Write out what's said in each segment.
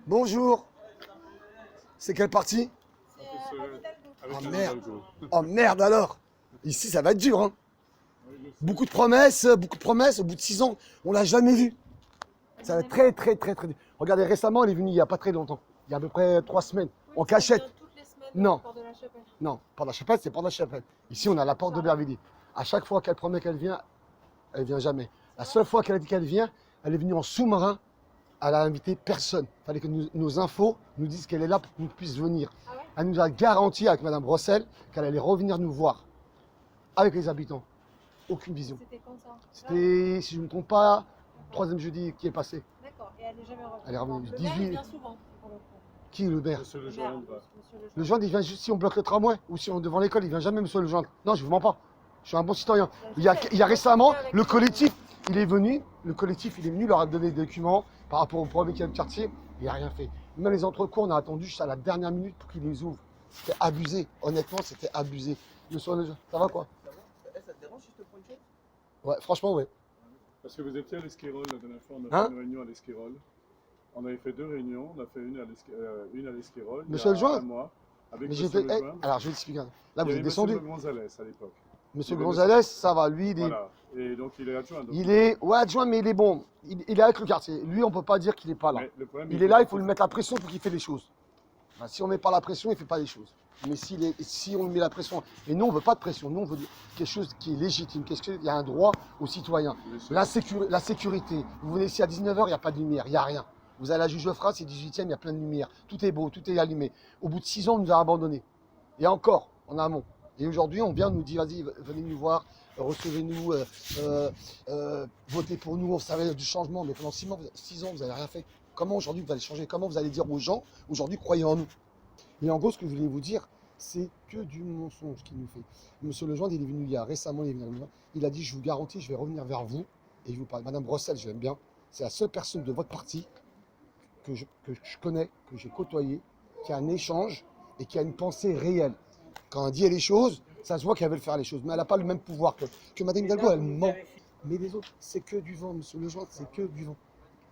Bonjour. C'est quelle partie? Avec Oh la merde. Hidalgo. Oh merde alors. Ici, ça va être dur. Hein. Beaucoup de promesses. Au bout de 6 ans, on l'a jamais vu. Ça va être très dur. Regardez, récemment, elle est venue il n'y a pas très longtemps. Il y a à peu près 3 semaines. En cachette. Toutes les semaines, Non. Porte de la Chapelle. Non, Porte de la Chapelle, c'est Porte de la Chapelle. Ici, on a la porte de Bervilliers. À chaque fois qu'elle promet qu'elle vient jamais. La seule fois qu'elle a dit qu'elle vient, elle est venue en sous-marin. Elle a invité personne. Il fallait que nos infos nous disent qu'elle est là pour qu'on puisse venir. Ah ouais? Elle nous a garanti avec Madame Brossel qu'elle allait revenir nous voir. Avec les habitants. Aucune vision. C'était quand ça? C'était, si je ne me trompe pas, 3e jeudi qui est passé. D'accord, et elle n'est jamais revenue. Elle est revenue Le maire, 18. il vient souvent, pour le coup. Qui, le maire? Monsieur Le le maire, Joindre. monsieur Le joindre, il vient juste si on bloque le tramway ou si on est devant l'école, il vient jamais, monsieur le joindre. Non, je vous mens pas. Je suis un bon citoyen. Il y a récemment, le collectif, il est venu, leur a donné des documents par rapport au problème qu'il y a de quartier. Il n'a rien fait. Même les entrecours, on a attendu jusqu'à la dernière minute pour qu'ils les ouvrent. C'était abusé. Honnêtement, c'était abusé. Monsieur le joindre, ça va quoi? Ça te dérange si je te prends une chose? Ouais, franchement, ouais. Parce que vous étiez à l'Esquirol la dernière fois, on a Hein? fait une réunion à l'Esquirol. On avait fait 2 réunions, on a fait une à l'Esquirol. Monsieur le Joindre? Un mois, avec Mais Monsieur j'étais. le Joindre. Alors, je vais expliquer. Là, Il vous y êtes avait descendu. Monsieur Gonzalez à l'époque. Monsieur il y avait Gonzalez, ça va. Lui, il est. Voilà. Et donc il est adjoint. donc- Il est. Ouais, adjoint, mais il est bon. Il est avec le quartier. Lui, on peut pas dire qu'il n'est pas là. Mais le problème, Il est là, il faut lui mettre la pression pour qu'il fait les choses. Ben, si on ne met pas la pression, il ne fait pas les choses. Mais si on lui met la pression, et nous on ne veut pas de pression, nous on veut quelque chose qui est légitime, il y a un droit aux citoyens. Bien sûr. La sécurité, vous venez ici à 19h, il n'y a pas de lumière, il n'y a rien. Vous allez à la Juge Lefras, c'est 18e, il y a plein de lumière. Tout est beau, tout est allumé. Au bout de 6 ans, on nous a abandonnés. Et encore, en amont. Et aujourd'hui, on vient, on nous dit, vas-y, venez nous voir, recevez-nous, votez pour nous, on savait du changement. Mais pendant 6 ans, vous n'avez rien fait. Comment aujourd'hui vous allez changer? Comment vous allez dire aux gens, aujourd'hui, croyez en nous? Mais en gros, ce que je voulais vous dire, c'est que du mensonge qu'il nous fait. Monsieur Lejoindre, il est venu il y a récemment, il a dit, je vous garantis, je vais revenir vers vous. Et je vous parle, Madame Brossel, je l'aime bien. C'est la seule personne de votre parti que je connais, que j'ai côtoyé, qui a un échange et qui a une pensée réelle. Quand elle dit les choses, ça se voit qu'elle veut faire les choses. Mais elle n'a pas le même pouvoir que Madame Hidalgo, elle ment. Mais les autres, c'est que du vent, Monsieur Lejoindre, c'est que du vent.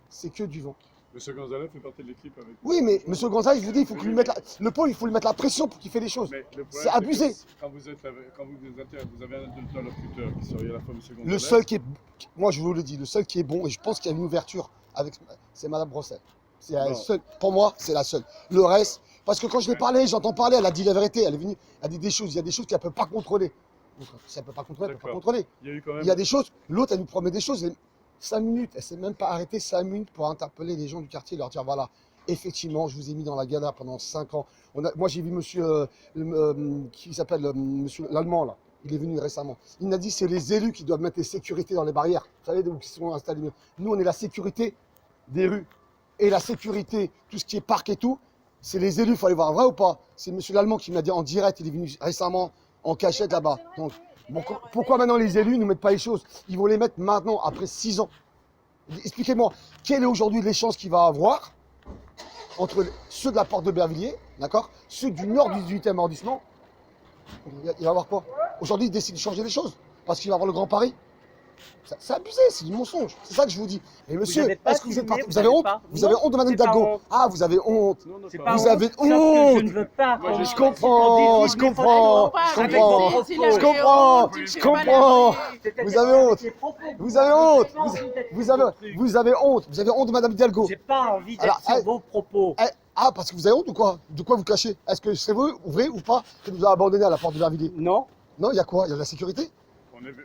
C'est que du vent. Monsieur Gonzalez fait partie de l'équipe avec. Oui, mais Monsieur Gonzalez, je vous dis, il faut qu'il lui mette le pôle, il faut lui mettre la pression pour qu'il fait les choses. Mais le problème, C'est abusé. que Quand vous êtes vous avez un interlocuteur qui serait à la fois Monsieur Gonzalez. Le seul qui est, moi je vous le dis, le seul qui est bon, et je pense qu'il y a une ouverture avec, c'est Madame Brossel. C'est la Non. seule, pour moi, c'est la seule. Le reste, parce que quand je l'ai parlé, j'entends parler, elle a dit la vérité, elle est venue, elle a dit des choses, il y a des choses qu'elle ne peut pas contrôler. Donc, si elle ne peut pas contrôler, elle ne peut pas D'accord. contrôler. Il y a eu quand même. Il y a des choses, l'autre, elle nous promet des choses, 5 minutes, elle ne s'est même pas arrêtée 5 minutes pour interpeller les gens du quartier, leur dire voilà, effectivement, je vous ai mis dans la galère pendant 5 ans. Moi, j'ai vu monsieur, qui s'appelle monsieur l'Allemand, là. Il est venu récemment. Il m'a dit c'est les élus qui doivent mettre les sécurités dans les barrières. Vous savez, qui sont installés. Nous, on est la sécurité des rues. Et la sécurité, tout ce qui est parc et tout, c'est les élus, il faut aller voir. Vrai ou pas? C'est monsieur l'Allemand qui m'a dit en direct, il est venu récemment en cachette là-bas. Donc, pourquoi maintenant les élus ne mettent pas les choses? Ils vont les mettre maintenant, après 6 ans. Expliquez-moi, quelle est aujourd'hui l'échange qu'il va avoir entre ceux de la porte de Bervilliers, d'accord, ceux du nord du 18e arrondissement? Il va y avoir quoi? Aujourd'hui, il décide de changer les choses parce qu'il va avoir le Grand Paris. C'est abusé, c'est du mensonge. C'est ça que je vous dis. Et monsieur, avez pas est-ce que vous êtes filmé, parti? vous Vous avez avez honte? pas. Vous Non, avez honte de Madame c'est pas Hidalgo? honte. Ah, vous avez honte. Non, C'est pas pas Vous honte, avez sauf que honte. je ne veux pas. Moi, Je comprends, je comprends, je comprends, je comprends, je comprends. Vous avez honte. Vous avez honte. Vous avez honte. Vous avez honte de Madame Hidalgo. J'ai pas envie Alors, d'être sur vos propos. Ah, parce que vous avez honte ou quoi? De quoi vous cachez? Est-ce que c'est vrai ou pas que nous a abandonnés à la porte de Bervilliers? Non. Non, il y a quoi? Il y a de la sécurité?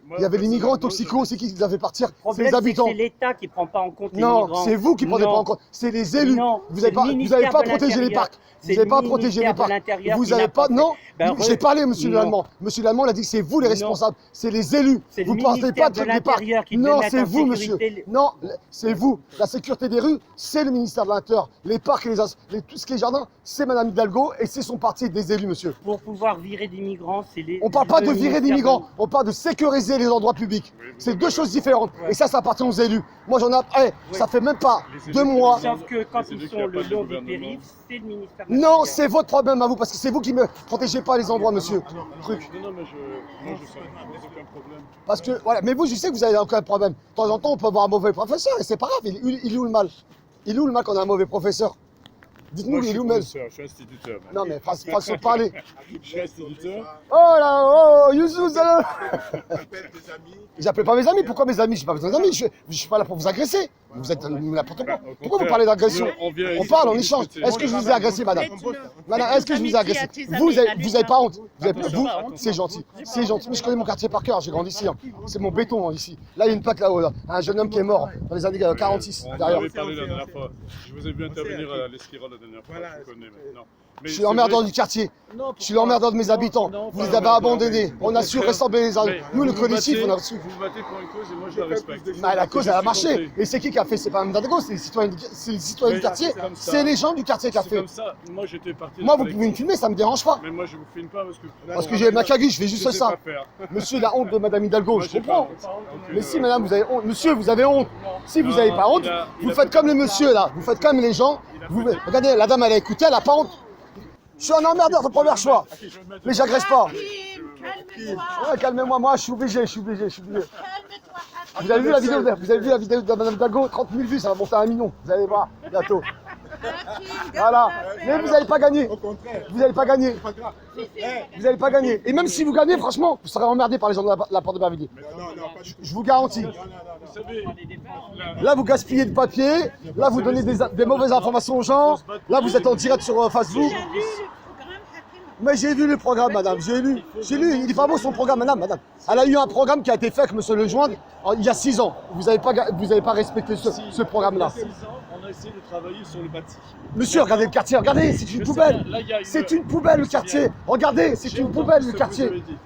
Moi, Il y avait les migrants personnellement, toxicos, c'est qui les avait partir? Le C'est problème, les c'est que habitants. c'est l'État qui prend pas en compte les Non, migrants. c'est vous qui prenez pas Non. en compte. C'est les élus. Non, Vous c'est n'avez le pas ministère de protégé les l'Intérieur. parcs. Vous C'est n'avez le pas protégé les ministère de parcs. l'Intérieur Vous qui n'avez n'a pas. pas Non, fait. Ben, j'ai parlé, monsieur non. l'Allemand. Monsieur l'Allemand, il a dit que c'est vous les Non. responsables. C'est les élus. C'est le Vous ne partez ministère pas de les parcs. l'Intérieur qui devait Non, mettre c'est en vous, monsieur. sécurité Non, c'est vous. La sécurité des rues, c'est le ministère de l'Intérieur. Les parcs et tout ce qui est jardin, c'est Madame Hidalgo et c'est son parti des élus, monsieur. Pour pouvoir virer des migrants, c'est les. On ne parle pas le de virer des ministère migrants, on parle de sécuriser les endroits publics. Oui, vous C'est avez deux raison. choses différentes. Ouais. Et ça appartient aux élus. Moi, j'en ai. Ça fait même pas Les 2 élus, mois. Sauf que quand C'est ils lui qui sont a le pas de long des gouvernement. périphes, c'est le ministère de Non, l'Intérieur. c'est votre problème à vous, parce que c'est vous qui ne protégez pas les endroits, monsieur. Truc. Non, mais moi, je sens aucun problème. Parce que, voilà, mais vous, je sais que vous avez aucun problème. De temps en temps, on peut avoir un mauvais professeur, et c'est pas grave, il est où le mal? Il est où le mal qu'on a un mauvais professeur? Dites-nous, Moi, je il est suis où, Mel? professeur, je suis instituteur. man. Non, mais façon de parler. Je suis instituteur. Oh là, oh, Youssou, ça Appelle tes amis. J'appelle pas mes amis. Pourquoi mes amis? Je suis pas besoin d'amis. Je suis pas là pour vous agresser. Vous êtes n'importe quoi. Au Pourquoi vous contraire, parlez d'agression? on vient On ici parle, pour on échange. discuter. Est-ce que je vous ai agressé, madame? Madame, est-ce que je vous ai agressé? Vous avez pas honte. Vous, c'est gentil. C'est gentil. Mais je connais mon quartier par cœur. J'ai grandi ici. Hein. C'est mon béton ici. Là, il y a une plaque là-haut. Là. Un jeune homme qui est mort dans les années 46. On en Derrière. avait parlé la dernière fois. Je vous ai vu intervenir à l'Esquirol la dernière fois. Voilà, Je connais maintenant. Mais Je suis c'est l'emmerdeur vrai- du quartier. Non, Je suis l'emmerdeur de mes habitants. Non, Vous les pas avez l'emmerdeur, abandonnés. mais On a au su contraire. ressembler les uns. Mais Nous, le vous collectif, battez- on a su. Vous vous battez pour une cause et moi je la respecte. Bah, la cause, elle a Je suis marché. compris. Et c'est qui a fait? C'est pas Mme Dago, c'est les citoyens du quartier. c'est comme ça. C'est les gens du quartier qui a C'est fait. comme ça. Moi j'étais parti. Moi, du vous pouvez me collectif. filmer, ça me dérange pas. Mais moi je vous filme pas parce que Parce que j'ai ma caguille, je fais je juste sais ça. pas faire. Monsieur, la honte de Madame Hidalgo, Moi, je j'ai comprends. pas honte. Mais si, madame, vous avez honte. Monsieur, vous avez honte. Si vous n'avez pas honte, vous faites comme les messieurs là. Vous faites comme les gens. Regardez, la dame, elle a écouté, elle a pas honte. Je suis un emmerdeur de premier choix. Mais j'agresse pas. Calme-toi. Ouais, calmez-moi, moi, je suis obligé. Calme-toi. Vous avez vu la vidéo de Madame Hidalgo? 30 000 vues, ça va monter à 1 million. Vous allez voir, bientôt. Voilà. Mais vous n'allez pas gagner. Au contraire, Vous n'allez pas gagner. c'est pas grave. Vous n'allez pas gagner. Et même si vous gagnez, franchement, vous serez emmerdé par les gens de la porte de Bervilliers. Non, pas du tout. Je vous garantis. Vous savez, Là, vous gaspillez du papier. Là, vous donnez des mauvaises informations aux gens. Là, vous êtes en direct sur Facebook. Mais j'ai vu le programme, madame. J'ai lu. Il est pas beau son programme, madame. Elle a eu un programme qui a été fait avec monsieur Lejoindre il y a 6 ans. Vous n'avez pas respecté ce programme-là. 6 ans, on a essayé de travailler sur le bâti. Monsieur, regardez le quartier. Regardez, c'est une poubelle. Là, il y a C'est une poubelle, le quartier. Regardez, c'est J'ai une entendu poubelle, ce le que quartier. vous avez dit.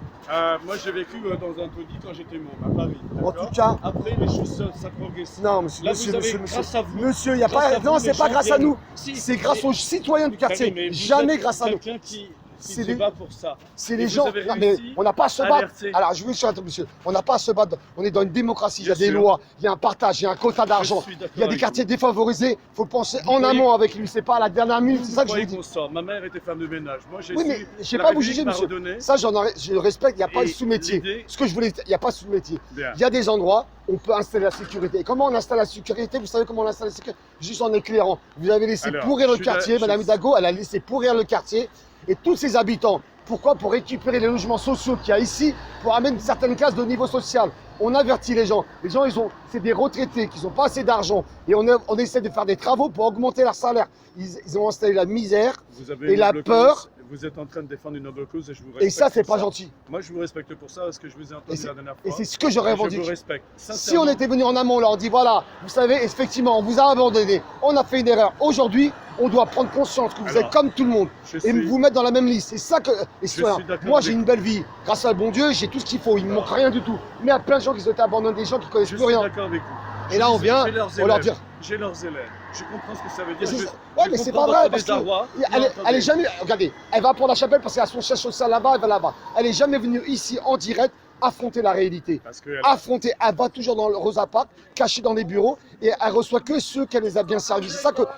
Moi, j'ai vécu dans un taudis quand j'étais môme, à Paris. En d'accord tout cas- Après, les choses ça progresse. Non, monsieur, Là, monsieur, vous avez, monsieur. grâce à vous. Monsieur, il n'y a grâce pas. à vous, Non, les c'est pas gens grâce à viennent. nous. Si, C'est grâce aux citoyens du Vous quartier. savez, mais vous Jamais êtes grâce à nous. quelqu'un qui C'est se des- bat pour ça. C'est Et les vous gens. avez Non, mais réussi on n'a pas à se à battre. alerter. Alors, je veux juste attendre, monsieur. On n'a pas à se battre. On est dans une démocratie. Il y a Bien des sûr. lois, il y a un partage, il y a un quota d'argent. suis d'accord Il y a des avec quartiers défavorisés. Il faut penser en croyez- amont avec lui. C'est pas à la dernière minute. C'est ça que je vous Croyez dis. qu'on sort. Ma mère était femme de ménage. Moi, j'ai Oui, su. mais je sais la pas vous République juger, m'a monsieur. redonné. Ça, je respecte. Il n'y a pas Et de sous-métier. l'idée- Ce que je voulais, il n'y a pas de sous-métier. Bien. Il y a des endroits où on peut installer la sécurité. Et comment on installe la sécurité? Vous savez comment on installe la sécurité? Juste en éclairant. Vous avez laissé Alors, pourrir le je suis quartier. là- Madame je- Hidalgo, elle a laissé pourrir le quartier. Et tous ses habitants. Pourquoi? Pour récupérer les logements sociaux qu'il y a ici, pour amener certaines classes de niveau social. On avertit les gens. Les gens, c'est des retraités qui n'ont pas assez d'argent. Et on essaie de faire des travaux pour augmenter leur salaire. Ils ont installé la misère. Vous avez Et une la noble peur- cause. Vous êtes en train de défendre une noble cause et je vous respecte. Et ça, c'est pour pas gentil. Moi, je vous respecte pour ça parce que je vous ai Et entendu c'est- la dernière fois. Et c'est ce que je Et je revendique. vous respecte. Si on Sincèrement. était venu en amont, on leur dit voilà, vous savez, effectivement, on vous a abandonné, on a fait une erreur. Aujourd'hui, on doit prendre conscience que vous Alors, êtes comme tout le monde Je et suis- vous mettre dans la même liste. C'est ça que. Et suis voilà, d'accord moi, avec j'ai une belle vie. Grâce à le bon Dieu, j'ai tout ce qu'il faut. Il ne me manque rien du tout. Mais il y a plein de gens qui ont été abandonnés, des gens qui ne connaissent Je plus suis rien. d'accord avec vous. Et là, on vient, J'ai leurs on leur élèves. dit. J'ai leurs élèves. Je comprends ce que ça veut dire. Mais Je- ouais, mais je c'est comprends pas vrai votre parce que désarroi. elle Non, est attendez. jamais. Regardez, elle va pour la chapelle parce qu'elle a son siège social là-bas, elle va là-bas. Elle est jamais venue ici en direct affronter la réalité. Parce que Affronter, elle va toujours dans le Rosa Parks, cachée dans les bureaux, et elle reçoit que ceux qu'elle les a bien servis.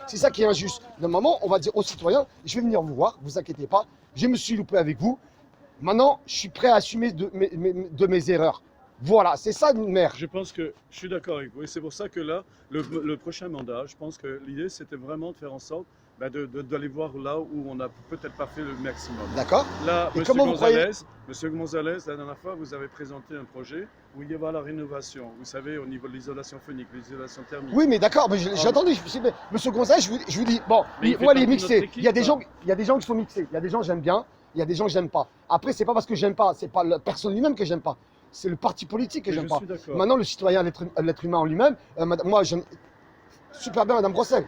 C'est ça qui est injuste. De moment, on va dire aux citoyens, je vais venir vous voir, vous inquiétez pas, je me suis loupé avec vous. Maintenant, je suis prêt à assumer de mes erreurs. Voilà, c'est ça une mère. je pense que je suis d'accord avec vous. Et c'est pour ça que là, le prochain mandat, je pense que l'idée, c'était vraiment de faire en sorte d'aller voir là où on n'a peut-être pas fait le maximum. D'accord? Là, Et Monsieur comment vous croyez- Gonzalez, la dernière fois, vous avez présenté un projet où il y avait la rénovation. Vous savez, au niveau de l'isolation phonique, l'isolation thermique. Oui, mais d'accord, mais j'ai entendu. Monsieur Gonzalez, je vous dis, bon, Mais il fait moi, il est partie de mixé. notre équipe, Il y a des hein. gens, qui sont mixés. Il y a des gens que j'aime bien, il y a des gens que j'aime pas. Après, c'est pas parce que j'aime pas, c'est pas la personne lui-même que j'aime pas. C'est le parti politique que Mais j'aime je pas. suis d'accord. Maintenant, le citoyen, l'être humain en lui-même, moi, j'aime super bien Madame Brossel.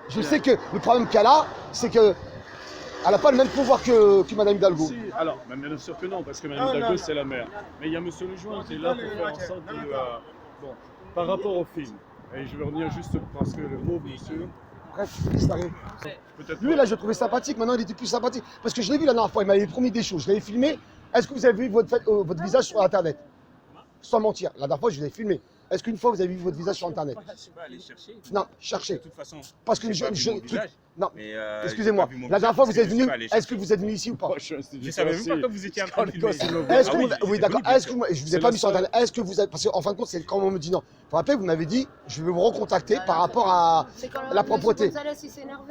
Je sais que le problème qu'elle a, c'est que elle n'a pas le même pouvoir que Madame Hidalgo. Si, alors, mais bien sûr que non, parce que Mme Non, Hidalgo, non. c'est la mère. Mais il y a M. Lejoindre qui est là pour faire en sorte que. Bon, par rapport au film, et je vais revenir juste parce que le mot, monsieur, Bref, ça arrive. peut-être. Lui, là, je le trouvais sympathique. Maintenant, il était plus sympathique. Parce que je l'ai vu la dernière fois, il m'avait promis des choses. Je l'avais filmé. Est-ce que vous avez vu votre visage sur Internet? Sans mentir. La dernière fois, je l'ai filmé. Est-ce qu'une fois, vous avez vu votre visage sur Internet? Je ne suis pas allé chercher. Non, cherchez. De toute façon, Parce que j'ai pas vu mon visage. Non, Mais, excusez-moi. j'ai pas vu mon La dernière fois, fils, vous êtes je suis venu. pas allé Est-ce que chercher. vous êtes venu ici ou pas? Moi, je suis Je instituteur savais même pas aussi. que vous étiez en train Quand de les gosses, filmer. ils me voient. Est-ce Ah que oui, vous, j'étais oui, d'accord. venu, Est-ce que vous, je vous ai C'est pas le mis sur seul. internet. Est-ce que vous êtes, parce qu'en fin de compte, c'est quand on me dit non. Vous vous rappelez, vous m'avez dit, je vais vous recontacter par rapport à la propreté.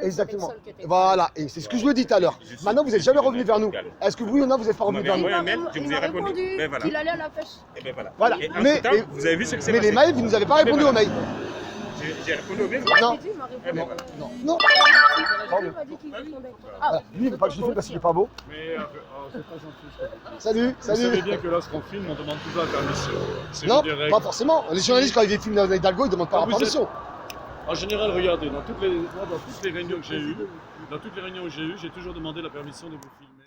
Exactement. Voilà, et c'est ce que je vous dis tout à l'heure. Je suis- Maintenant, vous n'êtes jamais revenu vers nous. Galop. Est-ce que oui ou non, vous n'êtes pas Vous revenu m'avez vers nous? envoyé un mail, je vous ai répondu. Ben voilà. qu'il allait à la pêche. Et ben voilà. Voilà. Et Mais- entre-temps, vous avez vu ce que c'est Mais les passé. mails, vous nous avez pas répondu aux mails. J'ai répondu au mail. Non. Il m'a répondu. Eh ben voilà. Non. Il m'a dit qu'il répondait. Voilà. Lui, il veut pas que je le filme parce qu'il est pas beau. Mais c'est pas gentil. ce que vous dites. Salut, Vous savez salut. bien que lorsqu'on filme, on demande toujours la permission. C'est Non, une des règles. pas forcément. Les journalistes, quand ils filment dans Hidalgo, ils demandent pas Quand la vous êtes- permission. En général, regardez, dans toutes les réunions que j'ai eues, j'ai toujours demandé la permission de vous filmer.